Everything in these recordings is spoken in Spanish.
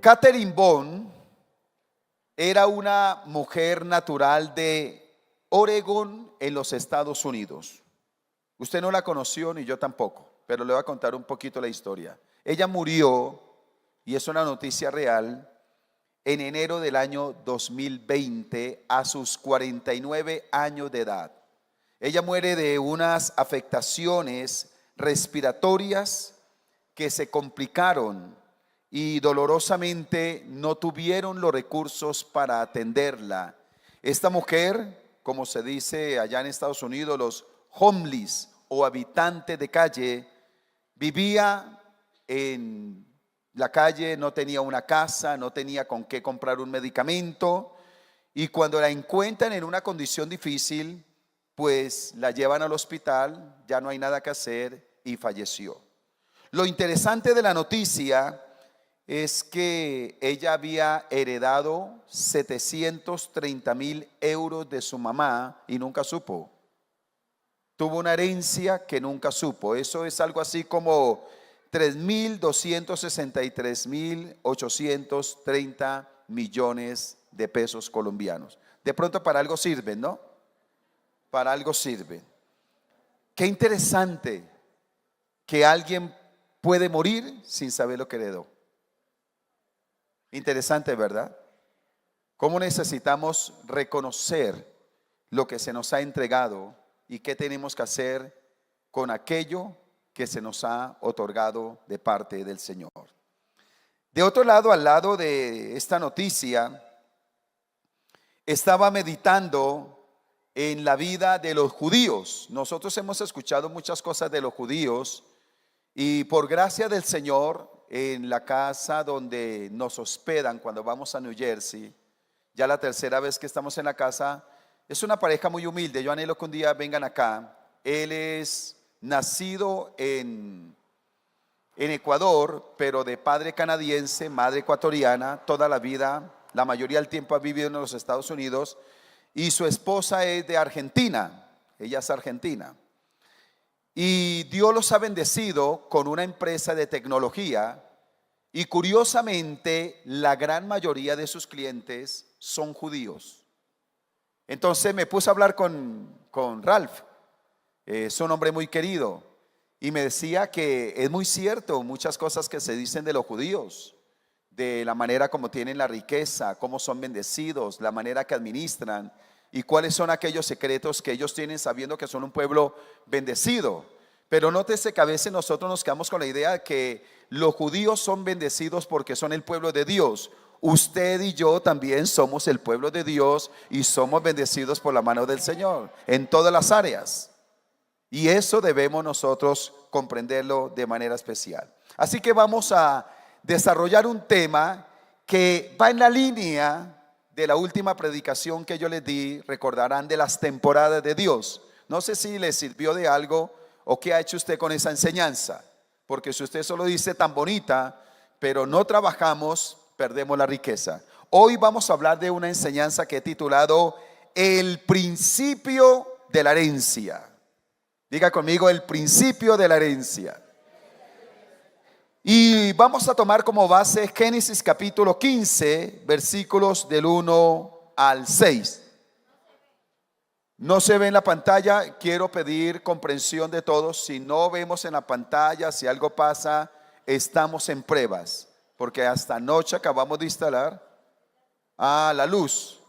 Catherine Bond era una mujer natural de Oregon, en los Estados Unidos. Usted no la conoció ni yo tampoco, pero le voy a contar un poquito la historia. Ella murió, y es una noticia real, en enero del año 2020 a sus 49 años de edad. Ella muere de unas afectaciones respiratorias que se complicaron y dolorosamente no tuvieron los recursos para atenderla. Esta mujer, como se dice allá en Estados Unidos, los homeless o habitantes de calle, vivía en la calle, no tenía una casa, no tenía con qué comprar un medicamento, y cuando la encuentran en una condición difícil, pues la llevan al hospital, ya no hay nada que hacer y falleció. Lo interesante de la noticia es que ella había heredado 730,000 euros de su mamá y nunca supo. Tuvo una herencia que nunca supo. Eso es algo así como 3.263.830 millones de pesos colombianos. De pronto para algo sirven, ¿no? Para algo sirven. Qué interesante que alguien puede morir sin saber lo que heredó. Interesante, ¿verdad? ¿Cómo necesitamos reconocer lo que se nos ha entregado y qué tenemos que hacer con aquello que se nos ha otorgado de parte del Señor? De otro lado, al lado de esta noticia, estaba meditando en la vida de los judíos. Nosotros hemos escuchado muchas cosas de los judíos y por gracia del Señor, en la casa donde nos hospedan cuando vamos a New Jersey, ya la tercera vez que estamos en la casa, es una pareja muy humilde. Yo anhelo que un día vengan acá. Él es nacido en Ecuador, pero de padre canadiense, madre ecuatoriana. Toda la vida, la mayoría del tiempo ha vivido en los Estados Unidos. Y su esposa es de Argentina. Ella es argentina. Y Dios los ha bendecido con una empresa de tecnología. Y curiosamente, la gran mayoría de sus clientes son judíos. Entonces me puse a hablar con Ralph. Es un hombre muy querido. Y me decía que es muy cierto muchas cosas que se dicen de los judíos, de la manera como tienen la riqueza, cómo son bendecidos, la manera que administran y cuáles son aquellos secretos que ellos tienen sabiendo que son un pueblo bendecido. Pero nótese que a veces nosotros nos quedamos con la idea de que los judíos son bendecidos porque son el pueblo de Dios. Usted y yo también somos el pueblo de Dios y somos bendecidos por la mano del Señor en todas las áreas. Y eso debemos nosotros comprenderlo de manera especial. Así que vamos a desarrollar un tema que va en la línea de la última predicación que yo les di. Recordarán de las temporadas de Dios. No sé si les sirvió de algo o qué ha hecho usted con esa enseñanza. Porque si usted solo dice tan bonita, pero no trabajamos, perdemos la riqueza. Hoy vamos a hablar de una enseñanza que he titulado El principio de la herencia. Diga conmigo, el principio de la herencia. Y vamos a tomar como base Génesis capítulo 15, versículos del 1 al 6. No se ve en la pantalla, quiero pedir comprensión de todos. Si no vemos en la pantalla, si algo pasa, estamos en pruebas. Porque hasta anoche acabamos de instalar la luz.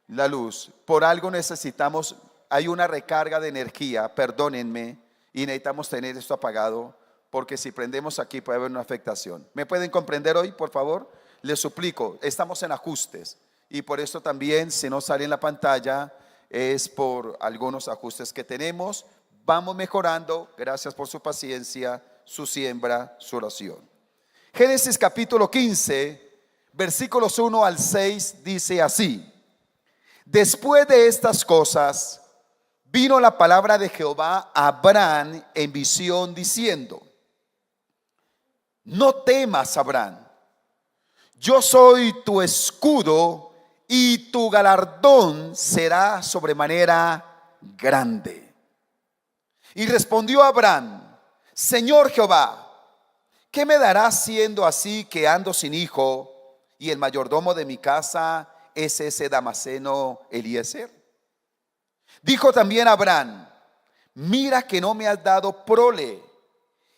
La luz. Por algo necesitamos, hay una recarga de energía, perdónenme, y necesitamos tener esto apagado, porque si prendemos aquí puede haber una afectación. ¿Me pueden comprender hoy, por favor? Les suplico, estamos en ajustes. Y por eso también, si no sale en la pantalla, es por algunos ajustes que tenemos. Vamos mejorando, gracias por su paciencia, su siembra, su oración. Génesis capítulo 15, versículos 1 al 6 dice así: Después de estas cosas, vino la palabra de Jehová a Abraham en visión diciendo: No temas, Abraham, yo soy tu escudo y tu galardón será sobremanera grande. Y respondió Abraham: Señor Jehová, ¿qué me darás siendo así que ando sin hijo y el mayordomo de mi casa es ese Damaseno Eliezer. Dijo también Abraham: mira que no me has dado prole,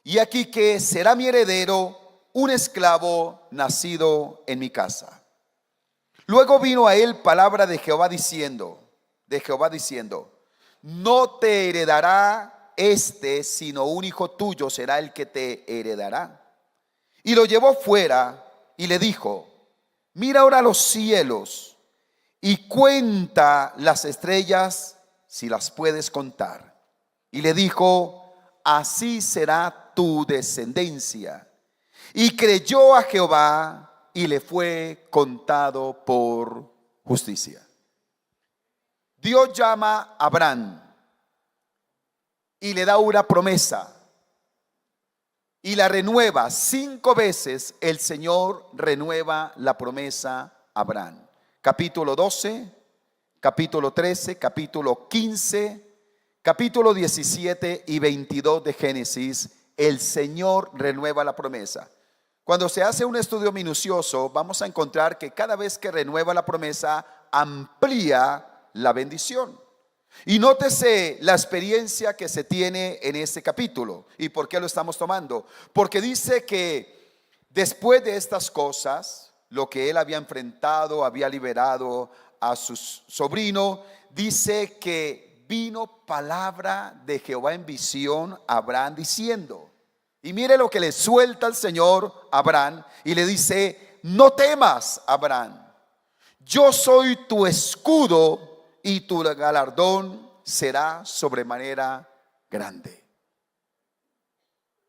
y aquí que será mi heredero un esclavo nacido en mi casa. Luego vino a él palabra de Jehová diciendo, no te heredará este, sino un hijo tuyo será el que te heredará. Y lo llevó fuera y le dijo: mira ahora los cielos y cuenta las estrellas si las puedes contar. Y le dijo: así será tu descendencia. Y creyó a Jehová y le fue contado por justicia. Dios llama a Abraham y le da una promesa y la renueva 5 veces. El Señor renueva la promesa a Abraham. Capítulo 12, capítulo 13, capítulo 15, capítulo 17 y 22 de Génesis. El Señor renueva la promesa. Cuando se hace un estudio minucioso, vamos a encontrar que cada vez que renueva la promesa, amplía la bendición. Y nótese la experiencia que se tiene en este capítulo. ¿Y por qué lo estamos tomando? Porque dice que después de estas cosas, lo que él había enfrentado, había liberado a su sobrino, dice que vino palabra de Jehová en visión a Abraham diciendo, y mire lo que le suelta el Señor a Abraham y le dice: no temas, Abraham, yo soy tu escudo y tu galardón será sobremanera grande.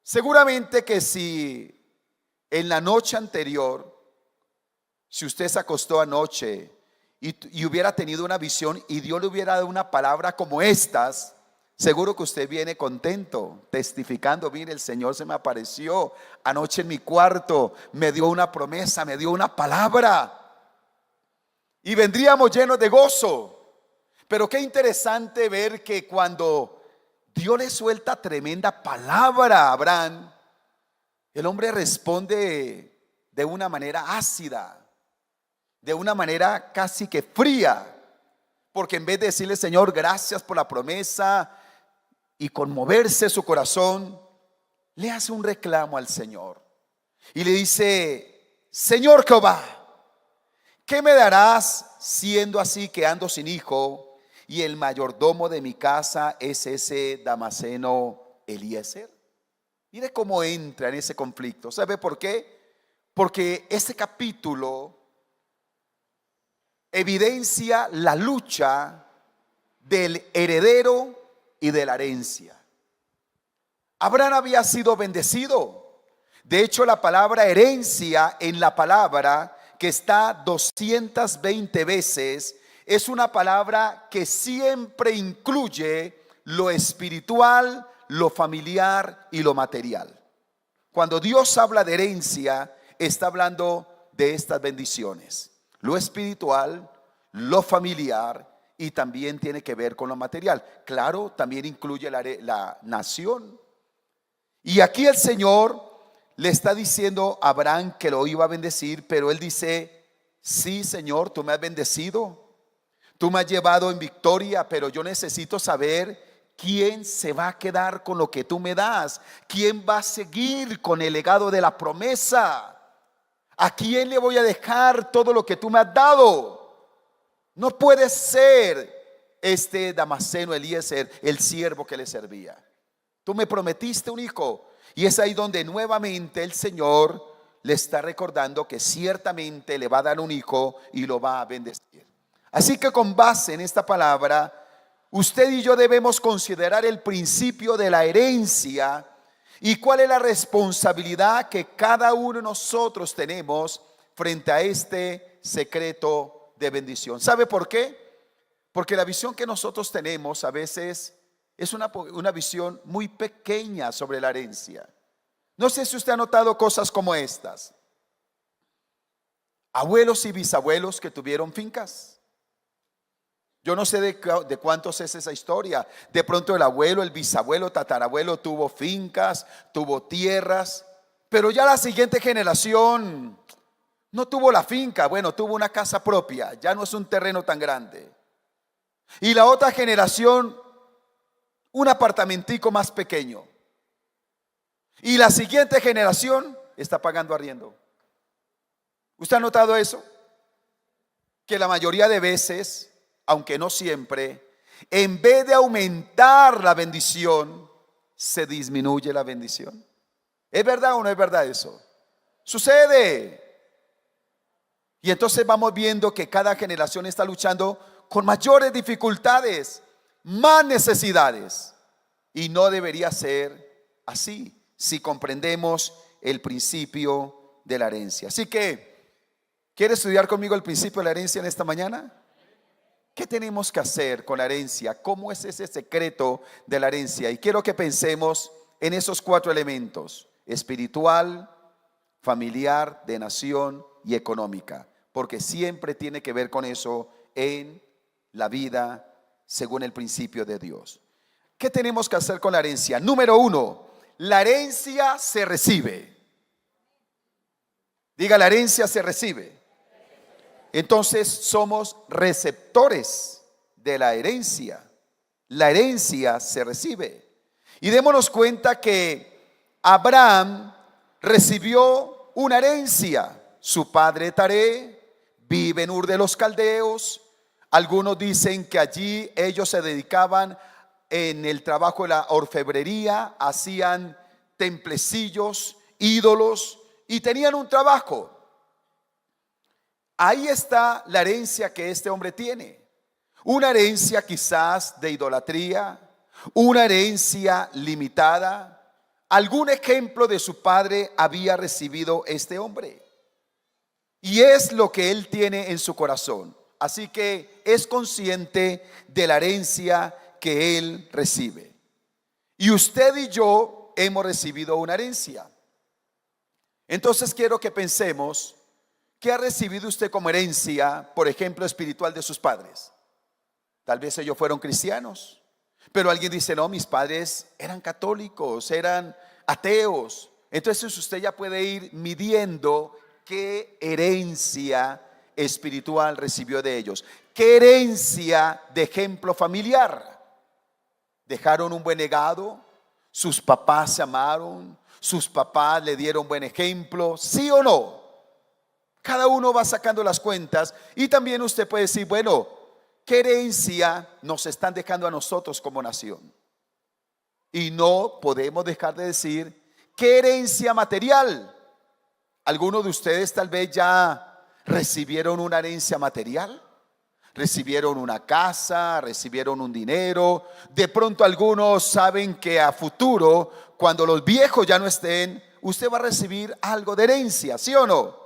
Seguramente que si en la noche anterior, si usted se acostó anoche y hubiera tenido una visión y Dios le hubiera dado una palabra como estas, seguro que usted viene contento, testificando: mire, el Señor se me apareció anoche en mi cuarto, me dio una promesa, me dio una palabra. Y vendríamos llenos de gozo. Pero qué interesante ver que cuando Dios le suelta tremenda palabra a Abraham, el hombre responde de una manera ácida, de una manera casi que fría. Porque en vez de decirle: Señor, gracias por la promesa, y conmoverse su corazón, le hace un reclamo al Señor y le dice: Señor Jehová, ¿qué me darás siendo así que ando sin hijo y el mayordomo de mi casa es ese Damaseno Eliezer? Mire cómo entra en ese conflicto. ¿Sabe por qué? Porque este capítulo evidencia la lucha del heredero y de la herencia. Abraham había sido bendecido. De hecho, la palabra herencia en la palabra, que está 220 veces, es una palabra que siempre incluye lo espiritual, lo familiar y lo material. Cuando Dios habla de herencia, está hablando de estas bendiciones: lo espiritual, lo familiar, y también tiene que ver con lo material. Claro, también incluye la nación. Y aquí el Señor le está diciendo a Abraham que lo iba a bendecir, pero él dice: sí, Señor, tú me has bendecido, tú me has llevado en victoria, pero yo necesito saber quién se va a quedar con lo que tú me das, quién va a seguir con el legado de la promesa, a quién le voy a dejar todo lo que tú me has dado. No puede ser este Damaseno Eliezer el siervo que le servía. Tú me prometiste un hijo. Y es ahí donde nuevamente el Señor le está recordando que ciertamente le va a dar un hijo y lo va a bendecir. Así que con base en esta palabra, usted y yo debemos considerar el principio de la herencia y cuál es la responsabilidad que cada uno de nosotros tenemos frente a este secreto de bendición. ¿Sabe por qué? Porque la visión que nosotros tenemos a veces es una visión muy pequeña sobre la herencia. No sé si usted ha notado cosas como estas: abuelos y bisabuelos que tuvieron fincas. Yo no sé de cuántos es esa historia. De pronto el abuelo, el bisabuelo, tatarabuelo tuvo fincas, tuvo tierras, pero ya la siguiente generación No tuvo la finca, bueno, tuvo una casa propia, ya no es un terreno tan grande. Y la otra generación, un apartamentico más pequeño. Y la siguiente generación está pagando arriendo. ¿Usted ha notado eso? Que la mayoría de veces, aunque no siempre, en vez de aumentar la bendición, se disminuye la bendición. ¿Es verdad o no es verdad eso? Sucede. Y entonces vamos viendo que cada generación está luchando con mayores dificultades, más necesidades. Y no debería ser así si comprendemos el principio de la herencia. Así que, ¿quiere estudiar conmigo el principio de la herencia en esta mañana? ¿Qué tenemos que hacer con la herencia? ¿Cómo es ese secreto de la herencia? Y quiero que pensemos en esos 4 elementos: espiritual, familiar, de nación y económica, porque siempre tiene que ver con eso en la vida según el principio de Dios. ¿Qué tenemos que hacer con la herencia? Número 1, la herencia se recibe. Diga, la herencia se recibe. Entonces somos receptores de la herencia. La herencia se recibe. Y démonos cuenta que Abraham recibió una herencia. Su padre Taré vive en Ur de los Caldeos. Algunos dicen que allí ellos se dedicaban en el trabajo de la orfebrería, hacían templecillos, ídolos y tenían un trabajo. Ahí está la herencia que este hombre tiene. Una herencia quizás de idolatría, una herencia limitada. Algún ejemplo de su padre había recibido este hombre. Y es lo que él tiene en su corazón. Así que es consciente de la herencia que él recibe. Y usted y yo hemos recibido una herencia. Entonces quiero que pensemos: ¿qué ha recibido usted como herencia, por ejemplo, espiritual de sus padres? Tal vez ellos fueron cristianos, pero alguien dice: no, mis padres eran católicos, eran ateos. Entonces usted ya puede ir midiendo qué herencia espiritual recibió de ellos. ¿Qué herencia de ejemplo familiar? ¿Dejaron un buen legado? ¿Sus papás se amaron? ¿Sus papás le dieron buen ejemplo? ¿Sí o no? Cada uno va sacando las cuentas y también usted puede decir: bueno, ¿qué herencia nos están dejando a nosotros como nación? Y no podemos dejar de decir: ¿qué herencia material? Algunos de ustedes tal vez ya recibieron una herencia material. Recibieron una casa, recibieron un dinero. De pronto algunos saben que a futuro, cuando los viejos ya no estén, usted va a recibir algo de herencia, ¿sí o no?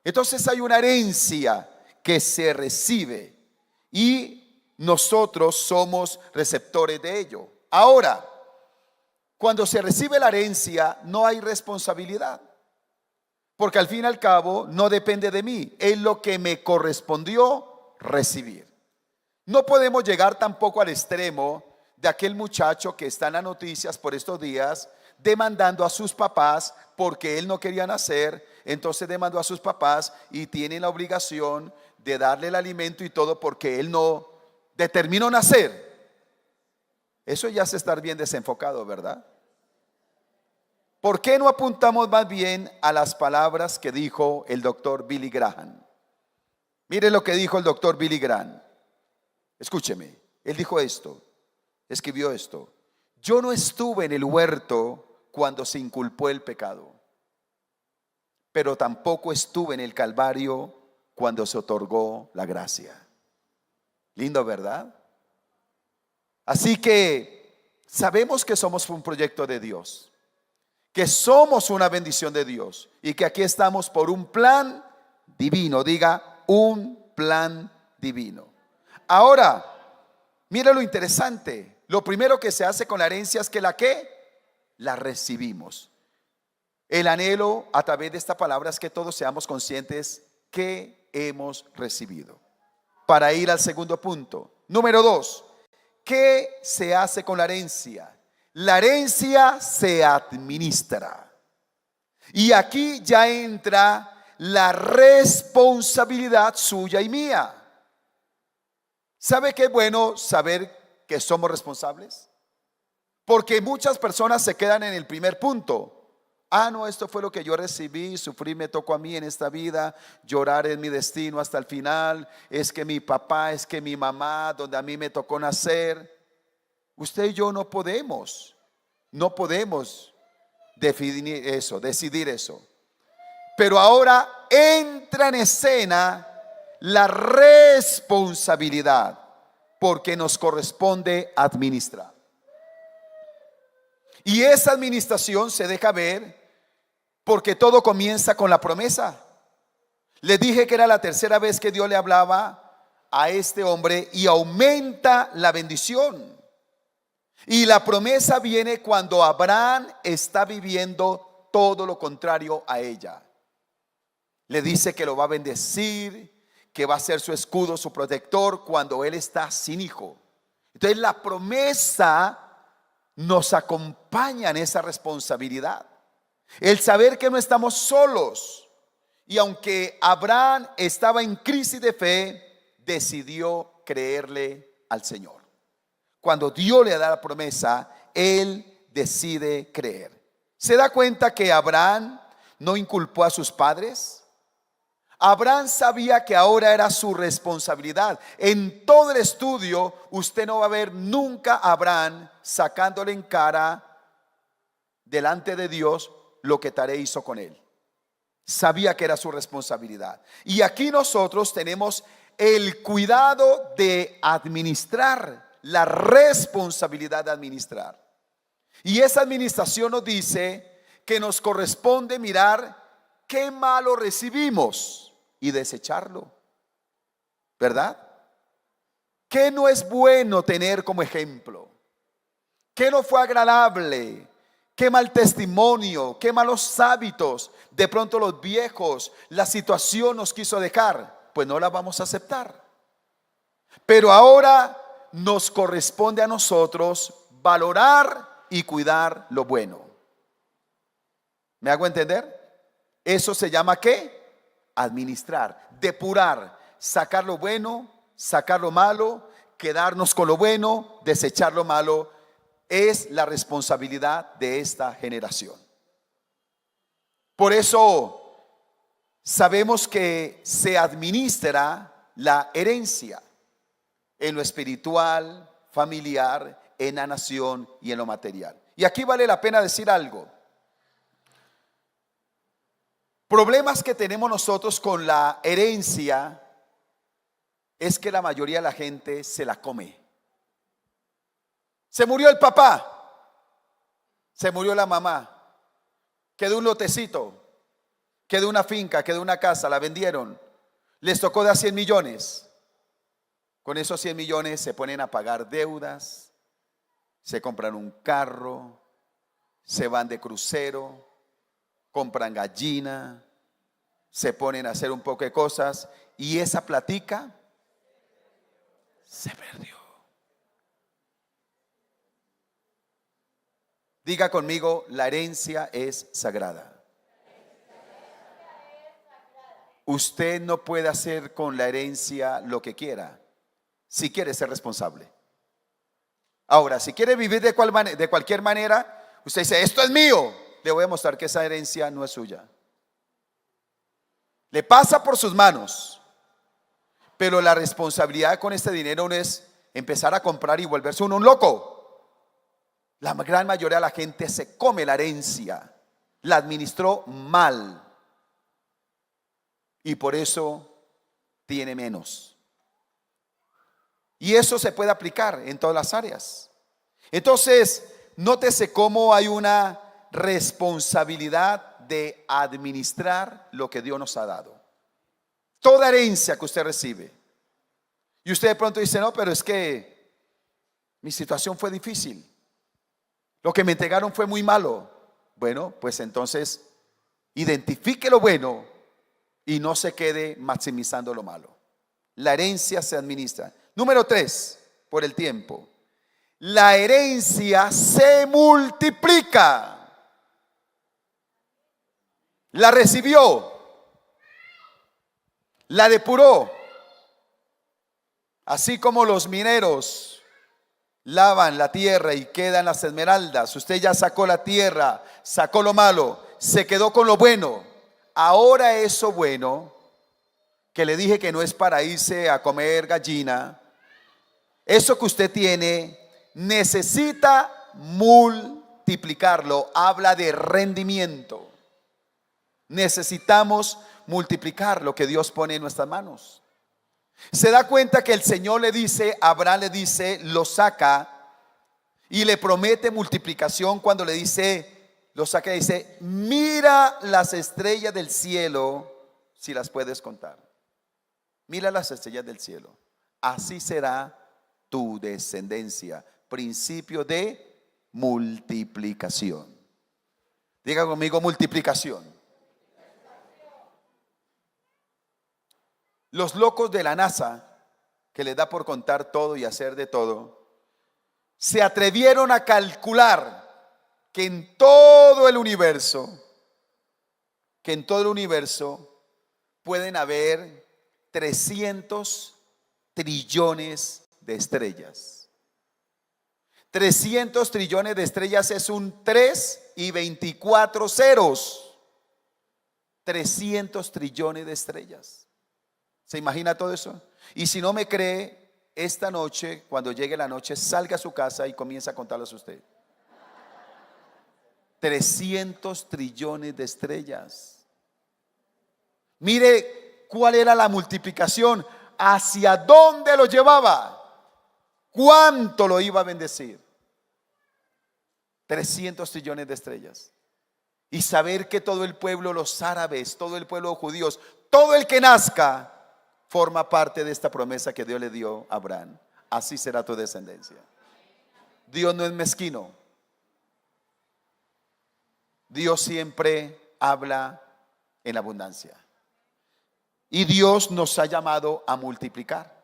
Entonces hay una herencia que se recibe y nosotros somos receptores de ello. Ahora, cuando se recibe la herencia, no hay responsabilidad, porque al fin y al cabo no depende de mí, es lo que me correspondió recibir. No podemos llegar tampoco al extremo de aquel muchacho que está en las noticias por estos días demandando a sus papás porque él no quería nacer. Entonces demandó a sus papás y tienen la obligación de darle el alimento y todo porque él no determinó nacer. Eso ya es estar bien desenfocado, ¿verdad? ¿Por qué no apuntamos más bien a las palabras que dijo el doctor Billy Graham? Mire lo que dijo el doctor Billy Graham. Escúcheme, él dijo esto, escribió esto: yo no estuve en el huerto cuando se inculpó el pecado, pero tampoco estuve en el Calvario cuando se otorgó la gracia. Lindo, ¿verdad? Así que sabemos que somos un proyecto de Dios, que somos una bendición de Dios y que aquí estamos por un plan divino. Diga, un plan divino. Ahora, mira lo interesante. Lo primero que se hace con la herencia es que la recibimos. El anhelo a través de esta palabra es que todos seamos conscientes que hemos recibido. Para ir al segundo punto. Número 2, ¿qué se hace con la herencia? La herencia se administra. Y aquí ya entra la responsabilidad suya y mía. ¿Sabe qué es bueno saber que somos responsables? Porque muchas personas se quedan en el primer punto. No, esto fue lo que yo recibí, sufrir me tocó a mí en esta vida, llorar es mi destino hasta el final, es que mi papá, es que mi mamá, donde a mí me tocó nacer. Usted y yo no podemos decidir eso. Pero ahora entra en escena la responsabilidad, porque nos corresponde administrar. Y esa administración se deja ver porque todo comienza con la promesa. Les dije que era la tercera vez que Dios le hablaba a este hombre y aumenta la bendición. Y la promesa viene cuando Abraham está viviendo todo lo contrario a ella. Le dice que lo va a bendecir, que va a ser su escudo, su protector cuando él está sin hijo. Entonces la promesa nos acompaña en esa responsabilidad. El saber que no estamos solos. Y aunque Abraham estaba en crisis de fe, decidió creerle al Señor. Cuando Dios le da la promesa, él decide creer. ¿Se da cuenta que Abraham no inculpó a sus padres? Abraham sabía que ahora era su responsabilidad. En todo el estudio usted no va a ver nunca a Abraham sacándole en cara delante de Dios lo que Taré hizo con él. Sabía que era su responsabilidad. Y aquí nosotros tenemos el cuidado de administrar, la responsabilidad de administrar. Y esa administración nos dice que nos corresponde mirar qué malo recibimos y desecharlo, ¿verdad? ¿Qué no es bueno tener como ejemplo? ¿Qué no fue agradable? ¿Qué mal testimonio? ¿Qué malos hábitos? De pronto los viejos, la situación nos quiso dejar, pues no la vamos a aceptar. Pero ahora nos corresponde a nosotros valorar y cuidar lo bueno. ¿Me hago entender? Eso se llama ¿qué? Administrar, depurar, sacar lo bueno, sacar lo malo, quedarnos con lo bueno, desechar lo malo. Es la responsabilidad de esta generación. Por eso sabemos que se administra la herencia en lo espiritual, familiar, en la nación y en lo material. Y aquí vale la pena decir algo. Problemas que tenemos nosotros con la herencia es que la mayoría de la gente se la come. Se murió el papá, se murió la mamá, quedó un lotecito, quedó una finca, quedó una casa, la vendieron, les tocó dar 100 millones. Con esos 100 millones se ponen a pagar deudas, se compran un carro, se van de crucero, compran gallina, se ponen a hacer un poco de cosas y esa platica se perdió. Diga conmigo, la herencia es sagrada. Usted no puede hacer con la herencia lo que quiera, si quiere ser responsable. Ahora, si quiere vivir de cualquier manera, usted dice, esto es mío. Le voy a mostrar que esa herencia no es suya. Le pasa por sus manos, pero la responsabilidad con este dinero no es empezar a comprar y volverse uno un loco. La gran mayoría de la gente se come la herencia, la administró mal y por eso tiene menos. Y eso se puede aplicar en todas las áreas. Entonces, nótese cómo hay una responsabilidad de administrar lo que Dios nos ha dado. Toda herencia que usted recibe. Y usted de pronto dice, no, pero es que mi situación fue difícil. Lo que me entregaron fue muy malo. Bueno, pues entonces identifique lo bueno y no se quede maximizando lo malo. La herencia se administra. Número 3, por el tiempo. La herencia se multiplica. La recibió. la depuró. Así como los mineros lavan la tierra y quedan las esmeraldas, usted ya sacó la tierra, sacó lo malo, se quedó con lo bueno. Ahora eso bueno, que le dije que no es para irse a comer gallina, eso que usted tiene, necesita multiplicarlo. Habla de rendimiento. Necesitamos multiplicar lo que Dios pone en nuestras manos. Se da cuenta que el Señor le dice, Abraham le dice, lo saca y le promete multiplicación cuando le dice, lo saca y dice, mira las estrellas del cielo si las puedes contar. Mira las estrellas del cielo. Así será tu descendencia. Principio de multiplicación. Diga conmigo, multiplicación. Los locos de la NASA, que les da por contar todo y hacer de todo, se atrevieron a calcular que en todo el universo, pueden haber 300 trillones de estrellas. 300 trillones de estrellas es un 3 y 24 ceros. 300 trillones de estrellas. ¿Se imagina todo eso? Y si no me cree, esta noche, cuando llegue la noche, salga a su casa y comience a contarlos a usted. 300 trillones de estrellas. Mire cuál era la multiplicación, hacia dónde lo llevaba, cuánto lo iba a bendecir. 300 trillones de estrellas. Y saber que todo el pueblo, los árabes, todo el pueblo judíos, todo el que nazca, forma parte de esta promesa que Dios le dio a Abraham. Así será tu descendencia. Dios no es mezquino. Dios siempre habla en abundancia. Y Dios nos ha llamado a multiplicar.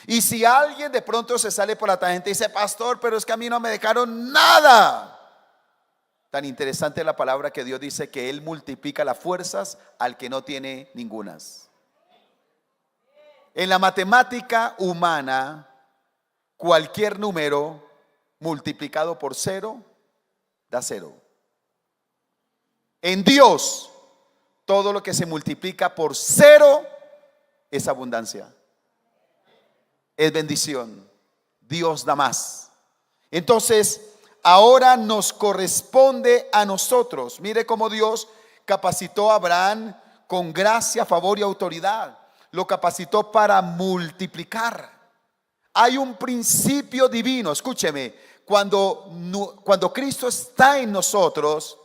Y si alguien de pronto se sale por la tangente y dice, pastor, pero es que a mí no me dejaron nada. Tan interesante la palabra que Dios dice que Él multiplica las fuerzas al que no tiene ningunas. En la matemática humana, cualquier número multiplicado por cero da cero. En Dios, todo lo que se multiplica por cero es abundancia, es bendición. Dios da más. Entonces, ahora nos corresponde a nosotros. Mire cómo Dios capacitó a Abraham con gracia, favor y autoridad. Lo capacitó para multiplicar. Hay un principio divino, escúcheme, cuando Cristo está en nosotros,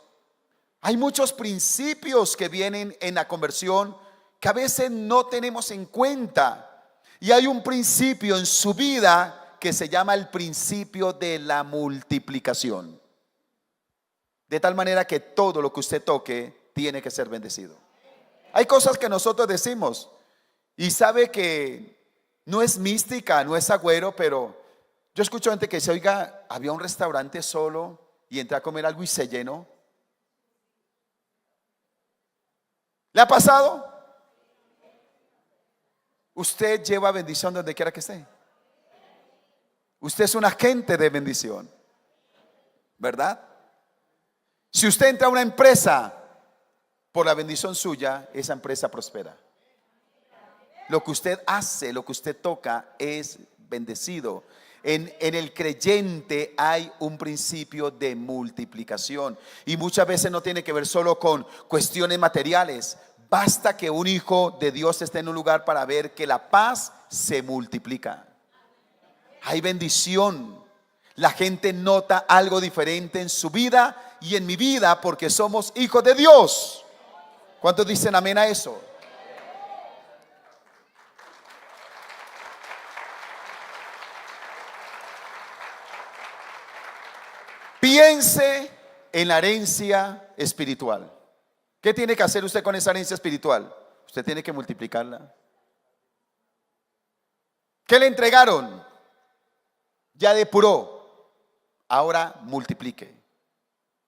hay muchos principios que vienen en la conversión que a veces no tenemos en cuenta. Y hay un principio en su vida que se llama el principio de la multiplicación. De tal manera que todo lo que usted toque tiene que ser bendecido. Hay cosas que nosotros decimos y sabe que no es mística, no es agüero, pero yo escucho gente que dice, oiga, había un restaurante solo y entré a comer algo y se llenó. ¿Le ha pasado? Usted lleva bendición donde quiera que esté. Usted es un agente de bendición, ¿verdad? Si usted entra a una empresa, por la bendición suya, esa empresa prospera. Lo que usted hace, lo que usted toca es bendecido. En el creyente hay un principio de multiplicación. Y muchas veces no tiene que ver solo con cuestiones materiales. Basta que un hijo de Dios esté en un lugar para ver que la paz se multiplica. Hay bendición. La gente nota algo diferente en su vida y en mi vida porque somos hijos de Dios. ¿Cuántos dicen amén a eso? Piense en la herencia espiritual. ¿Qué tiene que hacer usted con esa herencia espiritual? Usted tiene que multiplicarla. ¿Qué le entregaron? Ya depuró. Ahora multiplique.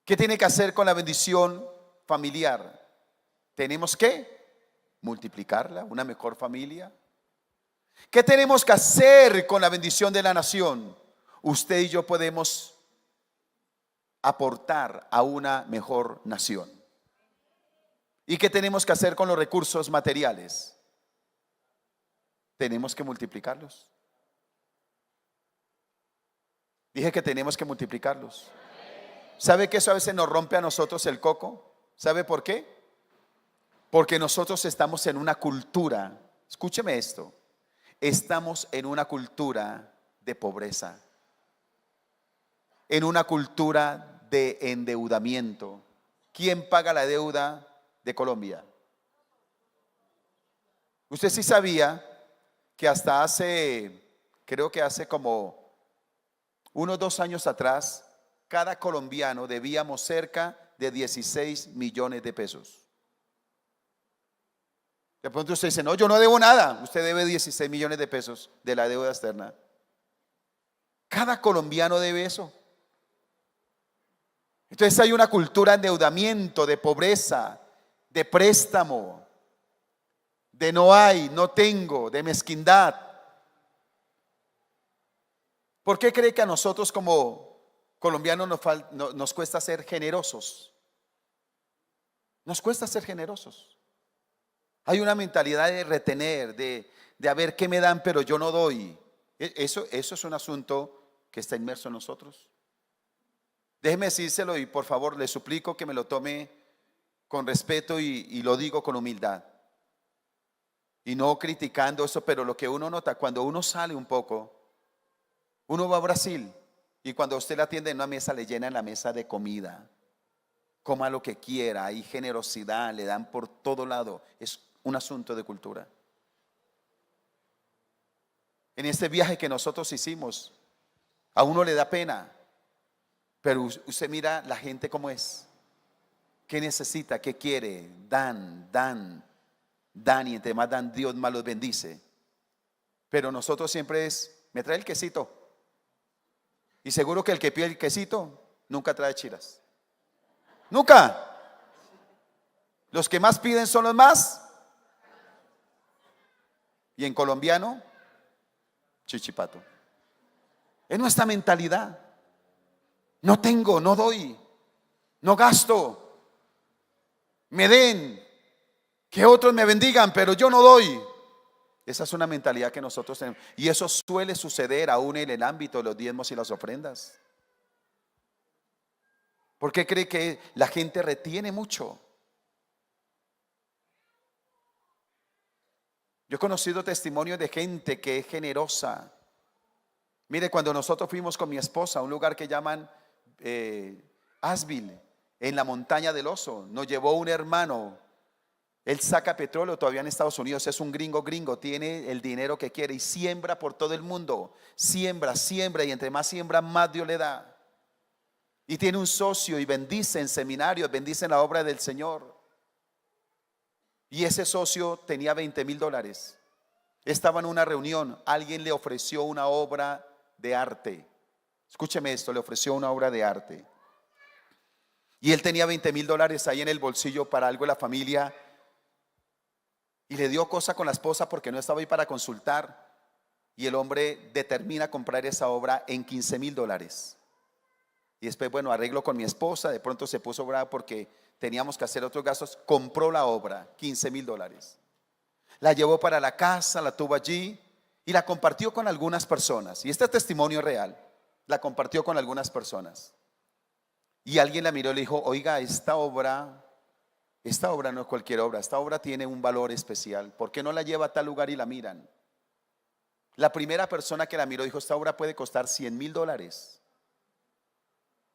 ¿Qué tiene que hacer con la bendición familiar? Tenemos que multiplicarla, una mejor familia. ¿Qué tenemos que hacer con la bendición de la nación? Usted y yo podemos aportar a una mejor nación. ¿Y qué tenemos que hacer con los recursos materiales? Tenemos que multiplicarlos. Dije que tenemos que multiplicarlos. ¿Sabe que eso a veces nos rompe a nosotros el coco? ¿Sabe por qué? Porque nosotros estamos en una cultura, escúcheme esto, estamos en una cultura de pobreza, en una cultura de endeudamiento. ¿Quién paga la deuda de Colombia? Usted sí sabía que hasta creo que hace como unos 2 años atrás, cada colombiano debíamos cerca de 16 millones de pesos. De pronto usted dice, no, yo no debo nada. Usted debe 16 millones de pesos de la deuda externa. Cada colombiano debe eso. Entonces hay una cultura de endeudamiento, de pobreza, de préstamo, de no hay, no tengo, de mezquindad. ¿Por qué cree que a nosotros como colombianos nos cuesta ser generosos? Nos cuesta ser generosos. Hay una mentalidad de retener, de a ver qué me dan, pero yo no doy. Eso es un asunto que está inmerso en nosotros. Déjeme decírselo y por favor le suplico que me lo tome con respeto y lo digo con humildad. Y no criticando eso, pero lo que uno nota cuando uno sale un poco, uno va a Brasil y cuando usted la atiende en una mesa le llenan la mesa de comida. Coma lo que quiera, hay generosidad, le dan por todo lado. Es un asunto de cultura. En este viaje que nosotros hicimos, a uno le da pena, pero usted mira la gente cómo es, qué necesita, qué quiere, dan, y entre más dan, Dios más los bendice. Pero nosotros siempre me trae el quesito. Y seguro que el que pide el quesito nunca trae chiras. Nunca. Los que más piden son los más. Y en colombiano, chichipato. Es nuestra mentalidad. No tengo, no doy, no gasto. Me den, que otros me bendigan, pero yo no doy. Esa es una mentalidad que nosotros tenemos. Y eso suele suceder aún en el ámbito de los diezmos y las ofrendas. ¿Por qué cree que la gente retiene mucho? Yo he conocido testimonios de gente que es generosa. Mire, cuando nosotros fuimos con mi esposa a un lugar que llaman Asheville, en la montaña del oso, nos llevó un hermano. Él saca petróleo todavía en Estados Unidos, es un gringo, tiene el dinero que quiere y siembra por todo el mundo. Siembra, y entre más siembra, más Dios le da. Y tiene un socio y bendice en seminarios, bendice en la obra del Señor. Y ese socio tenía $20,000. Estaba en una reunión, alguien le ofreció una obra de arte. Escúcheme esto, le ofreció una obra de arte. Y él tenía $20,000 ahí en el bolsillo para algo de la familia. Y le dio cosa con la esposa porque no estaba ahí para consultar. Y el hombre determina comprar esa obra en $15,000. Y después, bueno, arreglo con mi esposa. De pronto se puso brava porque teníamos que hacer otros gastos. Compró la obra, $15,000. La llevó para la casa, la tuvo allí y la compartió con algunas personas. Y este testimonio real, la compartió con algunas personas. Y alguien la miró y le dijo, oiga, esta obra no es cualquier obra, esta obra tiene un valor especial. ¿Por qué no la lleva a tal lugar y la miran? La primera persona que la miró dijo, esta obra puede costar $100,000.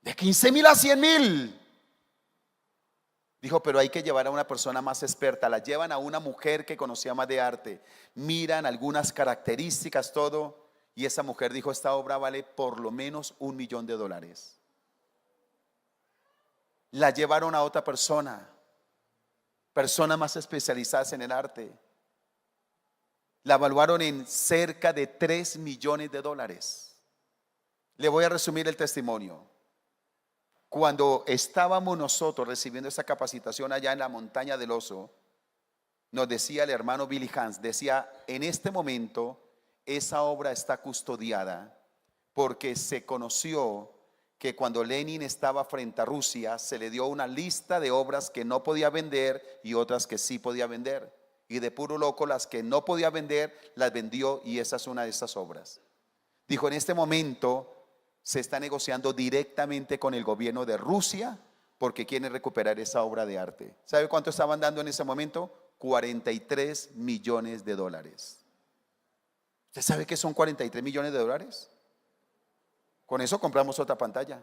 De 15,000 a 100,000. Dijo, pero hay que llevar a una persona más experta. La llevan a una mujer que conocía más de arte. Miran algunas características, todo. Y esa mujer dijo, esta obra vale por lo menos $1,000,000. La llevaron a otra persona, personas más especializadas en el arte. La evaluaron en cerca de $3,000,000. Le voy a resumir el testimonio. Cuando estábamos nosotros recibiendo esa capacitación allá en la montaña del oso, nos decía el hermano Billy Hans, decía, en este momento esa obra está custodiada porque se conoció que cuando Lenin estaba frente a Rusia se le dio una lista de obras que no podía vender y otras que sí podía vender. Y de puro loco las que no podía vender las vendió, y esa es una de esas obras. Dijo, en este momento se está negociando directamente con el gobierno de Rusia porque quieren recuperar esa obra de arte. ¿Sabe cuánto estaban dando en ese momento? 43 millones de dólares. ¿Usted sabe qué son 43 millones de dólares? Con eso compramos otra pantalla.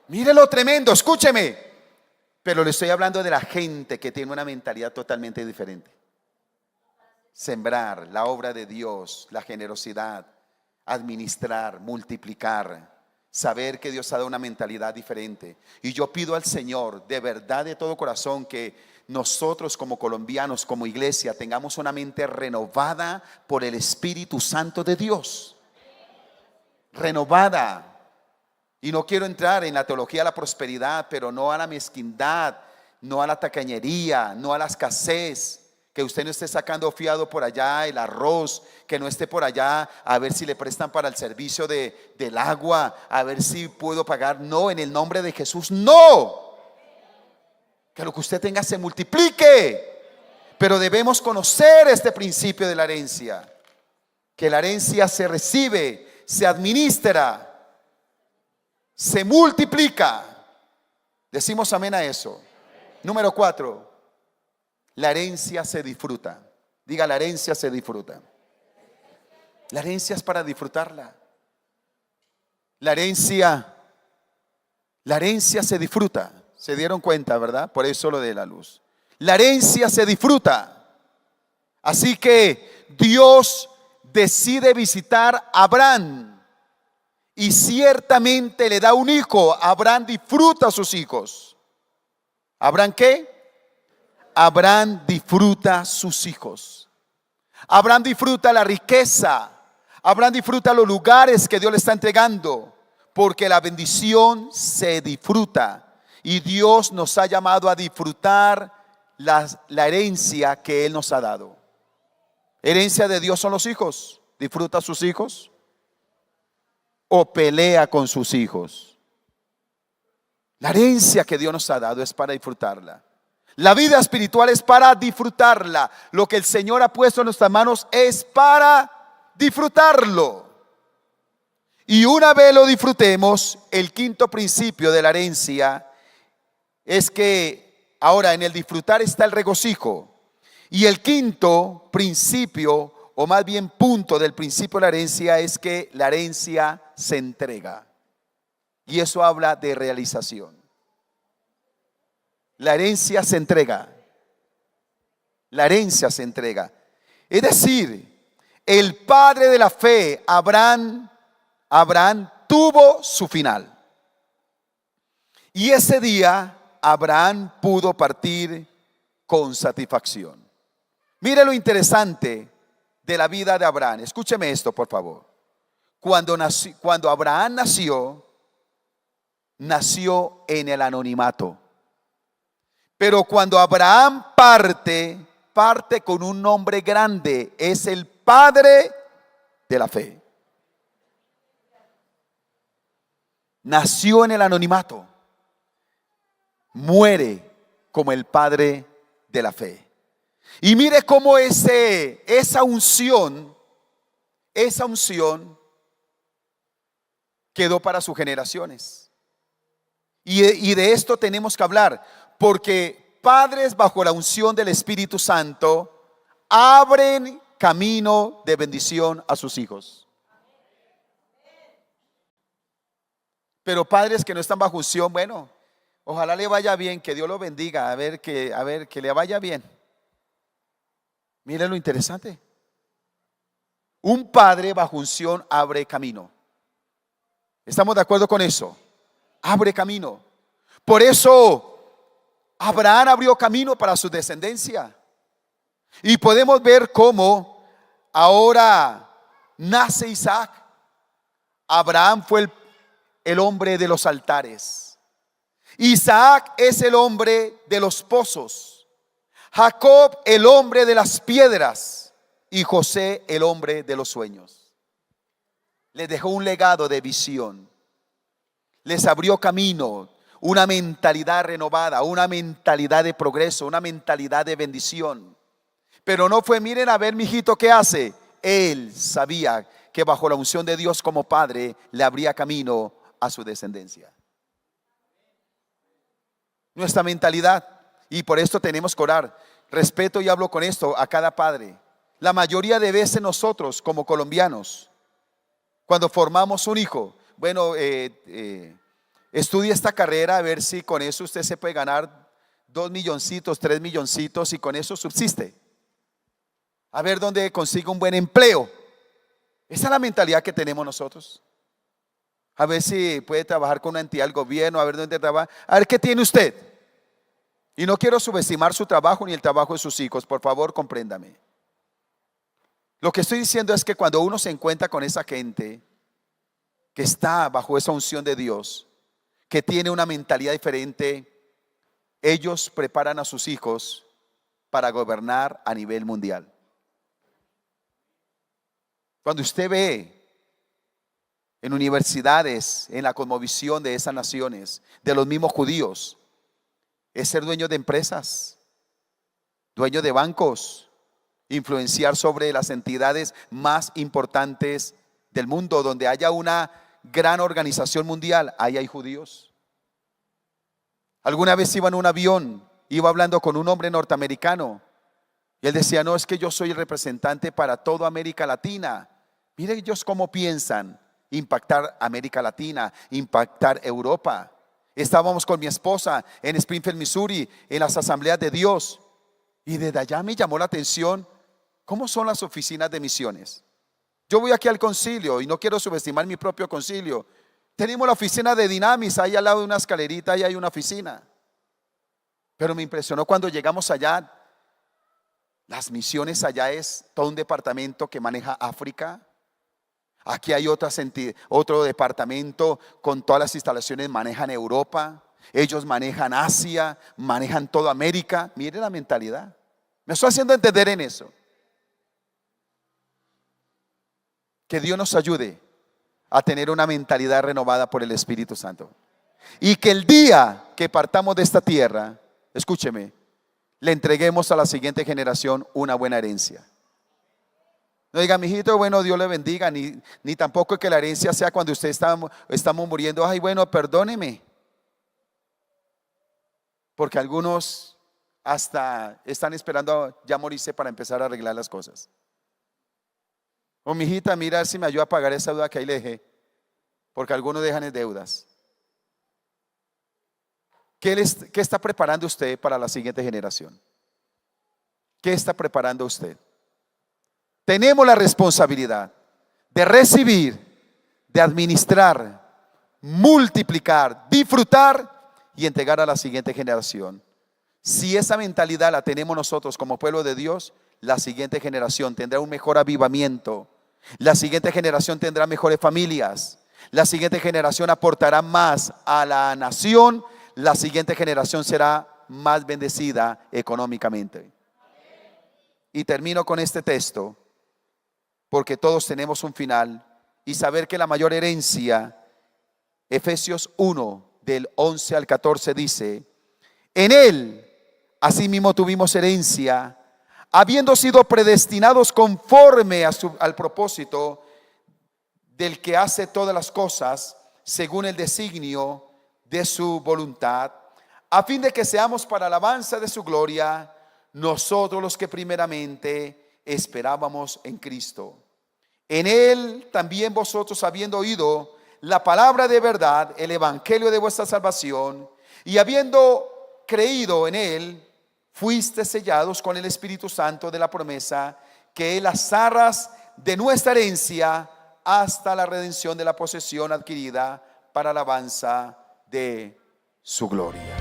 Mire lo tremendo, escúcheme. Pero le estoy hablando de la gente que tiene una mentalidad totalmente diferente. Sembrar la obra de Dios, la generosidad, administrar, multiplicar, saber que Dios ha dado una mentalidad diferente. Y yo pido al Señor de verdad, de todo corazón, que nosotros como colombianos, como iglesia, tengamos una mente renovada por el Espíritu Santo de Dios. Renovada. Y no quiero entrar en la teología de la prosperidad, pero no a la mezquindad, no a la tacañería, no a la escasez. Que usted no esté sacando fiado por allá el arroz, que no esté por allá a ver si le prestan para el servicio del agua, a ver si puedo pagar. No, en el nombre de Jesús, no. Que lo que usted tenga se multiplique. Pero debemos conocer este principio de la herencia. Que la herencia se recibe, se administra, se multiplica. Decimos amén a eso. Número 4. La herencia se disfruta. Diga, la herencia se disfruta. La herencia es para disfrutarla. La herencia se disfruta. Se dieron cuenta, ¿verdad? Por eso lo de la luz. La herencia se disfruta. Así que Dios decide visitar a Abraham y ciertamente le da un hijo. Abraham disfruta a sus hijos. ¿Abraham qué? Abraham disfruta sus hijos. Abraham disfruta la riqueza. Abraham disfruta los lugares que Dios le está entregando, porque la bendición se disfruta. Y Dios nos ha llamado a disfrutar la herencia que Él nos ha dado. Herencia de Dios son los hijos. ¿Disfruta a sus hijos? ¿O pelea con sus hijos? La herencia que Dios nos ha dado es para disfrutarla. La vida espiritual es para disfrutarla. Lo que el Señor ha puesto en nuestras manos es para disfrutarlo. Y una vez lo disfrutemos, el quinto principio de la herencia es que ahora en el disfrutar está el regocijo. Y el quinto principio, o más bien punto del principio de la herencia, es que la herencia se entrega. Y eso habla de realización. La herencia se entrega. La herencia se entrega. Es decir, el padre de la fe, Abraham tuvo su final. Y ese día Abraham pudo partir con satisfacción. Mire lo interesante de la vida de Abraham. Escúcheme esto, por favor. Cuando Abraham nació en el anonimato. Pero cuando Abraham parte con un nombre grande. Es el padre de la fe. Nació en el anonimato. Muere como el padre de la fe. Y mire cómo esa unción quedó para sus generaciones. Y de esto tenemos que hablar, porque padres bajo la unción del Espíritu Santo abren camino de bendición a sus hijos. Pero padres que no están bajo unción, bueno, ojalá le vaya bien, que Dios lo bendiga, a ver que le vaya bien. Miren lo interesante. Un padre bajo unción abre camino. ¿Estamos de acuerdo con eso? Abre camino. Por eso Abraham abrió camino para su descendencia. Y podemos ver cómo ahora nace Isaac. Abraham fue el hombre de los altares. Isaac es el hombre de los pozos, Jacob el hombre de las piedras y José el hombre de los sueños. Les dejó un legado de visión, les abrió camino, una mentalidad renovada, una mentalidad de progreso, una mentalidad de bendición. Pero no fue, miren a ver mi hijito qué hace. Él sabía que bajo la unción de Dios como padre le abría camino a su descendencia. Nuestra mentalidad, y por esto tenemos que orar. Respeto y hablo con esto a cada padre. La mayoría de veces nosotros como colombianos, cuando formamos un hijo, bueno, estudie esta carrera a ver si con eso usted se puede ganar 2 milloncitos, 3 milloncitos y con eso subsiste. A ver dónde consigue un buen empleo. Esa es la mentalidad que tenemos nosotros. A ver si puede trabajar con una entidad del gobierno, a ver dónde trabaja, a ver qué tiene usted. Y no quiero subestimar su trabajo ni el trabajo de sus hijos, por favor, compréndame. Lo que estoy diciendo es que cuando uno se encuentra con esa gente que está bajo esa unción de Dios, que tiene una mentalidad diferente, ellos preparan a sus hijos para gobernar a nivel mundial. Cuando usted ve en universidades, en la cosmovisión de esas naciones, de los mismos judíos, es ser dueño de empresas, dueño de bancos, influenciar sobre las entidades más importantes del mundo. Donde haya una gran organización mundial, ahí hay judíos. Alguna vez iba en un avión, iba hablando con un hombre norteamericano y él decía, no, es que yo soy el representante para toda América Latina. Mire ellos cómo piensan impactar América Latina, impactar Europa. Estábamos con mi esposa en Springfield, Missouri, en las asambleas de Dios, y desde allá me llamó la atención cómo son las oficinas de misiones. Yo voy aquí al concilio y no quiero subestimar mi propio concilio. Tenemos la oficina de Dinamis, ahí al lado de una escalerita, ahí hay una oficina. Pero me impresionó cuando llegamos allá. Las misiones allá es todo un departamento que maneja África. Aquí hay otro departamento con todas las instalaciones, manejan Europa, ellos manejan Asia, manejan toda América. Mire la mentalidad. Me estoy haciendo entender en eso. Que Dios nos ayude a tener una mentalidad renovada por el Espíritu Santo. Y que el día que partamos de esta tierra, escúcheme, le entreguemos a la siguiente generación una buena herencia. No diga, mijito, bueno, Dios le bendiga, ni tampoco que la herencia sea cuando usted estamos muriendo, ay, bueno, perdóneme. Porque algunos hasta están esperando ya morirse para empezar a arreglar las cosas. O mijita, mira si me ayuda a pagar esa deuda que ahí le dejé, porque algunos dejan en deudas. ¿Qué está preparando usted para la siguiente generación? ¿Qué está preparando usted? Tenemos la responsabilidad de recibir, de administrar, multiplicar, disfrutar y entregar a la siguiente generación. Si esa mentalidad la tenemos nosotros como pueblo de Dios, la siguiente generación tendrá un mejor avivamiento. La siguiente generación tendrá mejores familias. La siguiente generación aportará más a la nación. La siguiente generación será más bendecida económicamente. Y termino con este texto, porque todos tenemos un final, y saber que la mayor herencia, Efesios 1, del 11 al 14 dice, en él asimismo tuvimos herencia, habiendo sido predestinados conforme al propósito del que hace todas las cosas según el designio de su voluntad, a fin de que seamos para alabanza de su gloria, nosotros los que primeramente esperábamos en Cristo. En él también vosotros, habiendo oído la palabra de verdad, el evangelio de vuestra salvación, y habiendo creído en él, fuiste sellados con el Espíritu Santo de la promesa, que es las arras de nuestra herencia hasta la redención de la posesión adquirida para alabanza de su gloria.